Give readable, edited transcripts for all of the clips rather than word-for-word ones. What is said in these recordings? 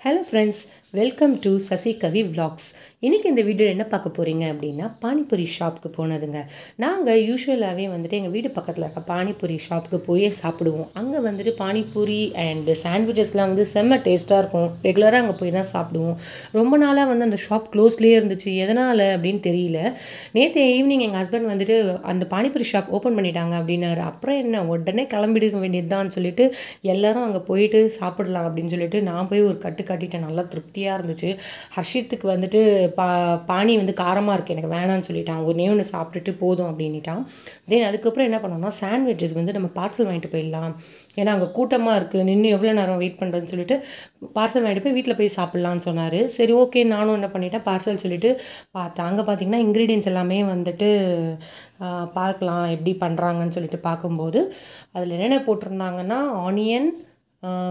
Hello friends, welcome to Sasi Kavi Vlogs. இன்றைக்கி இந்த video என்ன பார்க்க போகிறீங்க அப்படின்னா பானிபூரி ஷாப்புக்கு போனதுங்க. நாங்கள் யூஸ்வலாகவே வந்துட்டு எங்கள் வீடு பக்கத்தில் இருக்க பானிபூரி ஷாப்புக்கு போய் சாப்பிடுவோம். அங்கே வந்துட்டு பானிபூரி அண்டு சாண்ட்விச்சஸ்லாம் வந்து செம்ம டேஸ்ட்டாக இருக்கும். ரெகுலராக அங்கே போய் தான் சாப்பிடுவோம். ரொம்ப நாளாக வந்து அந்த ஷாப் க்ளோஸ்லேயே இருந்துச்சு. எதனால் அப்படின்னு தெரியல. நேற்று ஈவினிங் எங்கள் ஹஸ்பண்ட் வந்துட்டு அந்த பானிபூரி ஷாப் ஓப்பன் பண்ணிட்டாங்க அப்படின்னாரு. அப்புறம் என்ன உடனே கிளம்பிட வேண்டியதுதான் சொல்லிட்டு எல்லோரும் அங்கே போயிட்டு சாப்பிடலாம் அப்படின்னு சொல்லிட்டு நான் போய் ஒரு கட்டு கட்டிட்டேன். நல்லா திருப்தியாக இருந்துச்சு. ஹர்ஷித்துக்கு வந்துட்டு பானி வந்து காரமாக இருக்குது, எனக்கு வேணான்னு சொல்லிட்டான். ஒன்று சாப்பிட்டுட்டு போதும் அப்படின்ட்டான். தென் அதுக்கப்புறம் என்ன பண்ணோம்னா சாண்ட்விச்சஸ் வந்து நம்ம பார்சல் வாங்கிட்டு போயிடலாம், ஏன்னா அங்கே கூட்டமாக இருக்குது, நின்று எவ்வளோ நேரம் வெயிட் பண்ணுறதுன்னு சொல்லிட்டு பார்சல் வாங்கிட்டு போய் வீட்டில் போய் சாப்பிட்லான்னு சொன்னார். சரி ஓகே, நானும் என்ன பண்ணிட்டேன், பார்சல் சொல்லிவிட்டு பார்த்தேன். அங்கே பார்த்தீங்கன்னா இன்க்ரீடியன்ஸ் எல்லாமே வந்துட்டு பார்க்கலாம் எப்படி பண்ணுறாங்கன்னு சொல்லிட்டு பார்க்கும்போது அதில் என்னென்ன போட்டிருந்தாங்கன்னா ஆனியன்,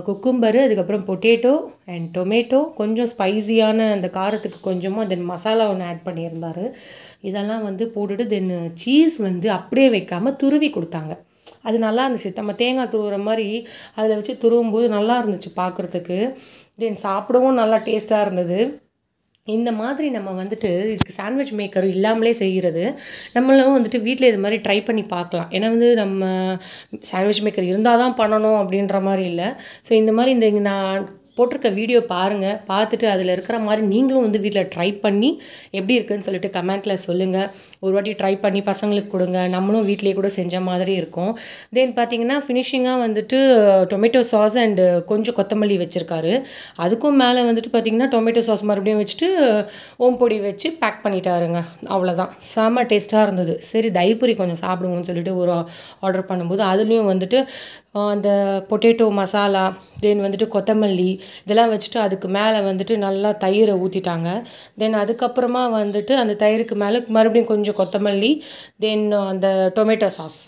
குக்கும்பரு, அதுக்கப்புறம் பொட்டேட்டோ அண்ட் டொமேட்டோ, கொஞ்சம் ஸ்பைஸியான அந்த காரத்துக்கு கொஞ்சமாக தென் மசாலா ஒன்று ஆட் பண்ணியிருந்தார். இதெல்லாம் வந்து போட்டுட்டு தென் சீஸ் வந்து அப்படியே வைக்காமல் துருவி கொடுத்தாங்க. அது நல்லா இருந்துச்சு. நம்ம தேங்காய் துருவுற மாதிரி அதில் வச்சு துருவும்போது நல்லா இருந்துச்சு பார்க்குறதுக்கு. தென் சாப்பிடவும் நல்லா டேஸ்ட்டாக இருந்தது. இந்த மாதிரி நம்ம வந்துட்டு இதுக்கு சாண்ட்விச் மேக்கர் இல்லாமலே செய்கிறது, நம்மளும் வந்துட்டு வீட்டில் இது மாதிரி ட்ரை பண்ணி பார்க்கலாம். ஏன்னா வந்து நம்ம சாண்ட்விச் மேக்கர் இருந்தால் தான் பண்ணணும் அப்படின்ற மாதிரி இல்லை. ஸோ இந்த மாதிரி நான் போட்டிருக்க வீடியோ பாருங்கள், பார்த்துட்டு அதில் இருக்கிற மாதிரி நீங்களும் வந்து வீட்டில் ட்ரை பண்ணி எப்படி இருக்குதுன்னு சொல்லிட்டு கமெண்ட்டில் சொல்லுங்கள். ஒரு வாட்டி ட்ரை பண்ணி பசங்களுக்கு கொடுங்க, நம்மளும் வீட்டிலே கூட செஞ்ச மாதிரி இருக்கும். தென் பார்த்திங்கன்னா ஃபினிஷிங்காக வந்துட்டு டொமேட்டோ சாஸ் அண்டு கொஞ்சம் கொத்தமல்லி வச்சுருக்காரு. அதுக்கும் மேலே வந்துட்டு பார்த்திங்கன்னா டொமேட்டோ சாஸ் மறுபடியும் வச்சுட்டு ஓம்பொடி வச்சு பேக் பண்ணிட்டாருங்க. அவ்வளோதான், செம்ம டேஸ்ட்டாக இருந்தது. சரி தயிர்பூரி கொஞ்சம் சாப்பிடுவோம்னு சொல்லிட்டு ஒரு ஆர்டர் பண்ணும்போது அதுலேயும் வந்துட்டு அந்த பொட்டேட்டோ மசாலா, தென் வந்துட்டு கொத்தமல்லி இதெல்லாம் வச்சுட்டு அதுக்கு மேலே வந்துட்டு நல்லா தயிரை ஊற்றிட்டாங்க. தென் அதுக்கப்புறமா வந்துட்டு அந்த தயிருக்கு மேலே மறுபடியும் கொஞ்சம் கொத்தமல்லி, தென் அந்த டொமேட்டோ சாஸ்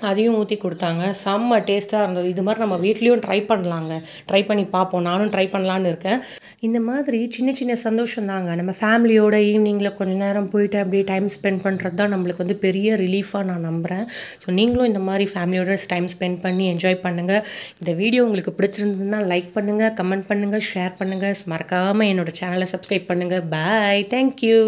அதையும் ஊற்றி கொடுத்தாங்க. செம்ம டேஸ்ட்டாக இருந்தது. இது மாதிரி நம்ம வீட்லேயும் ட்ரை பண்ணலாங்க, ட்ரை பண்ணி பார்ப்போம். நானும் ட்ரை பண்ணலான்னு இருக்கேன். இந்த மாதிரி சின்ன சின்ன சந்தோஷம் தாங்க, நம்ம ஃபேமிலியோட ஈவினிங்கில் கொஞ்சம் நேரம் போயிட்டு அப்படியே டைம் ஸ்பெண்ட் பண்ணுறது தான் நம்மளுக்கு வந்து பெரிய ரிலீஃபாக நான் நம்புகிறேன். ஸோ நீங்களும் இந்த மாதிரி ஃபேமிலியோட டைம் ஸ்பெண்ட் பண்ணி என்ஜாய் பண்ணுங்கள். இந்த வீடியோ உங்களுக்கு பிடிச்சிருந்ததுன்னா லைக் பண்ணுங்கள், கமெண்ட் பண்ணுங்கள், ஷேர் பண்ணுங்கள். மறக்காமல் என்னோடய சேனலை சப்ஸ்கிரைப் பண்ணுங்கள். பாய், தேங்க்யூ.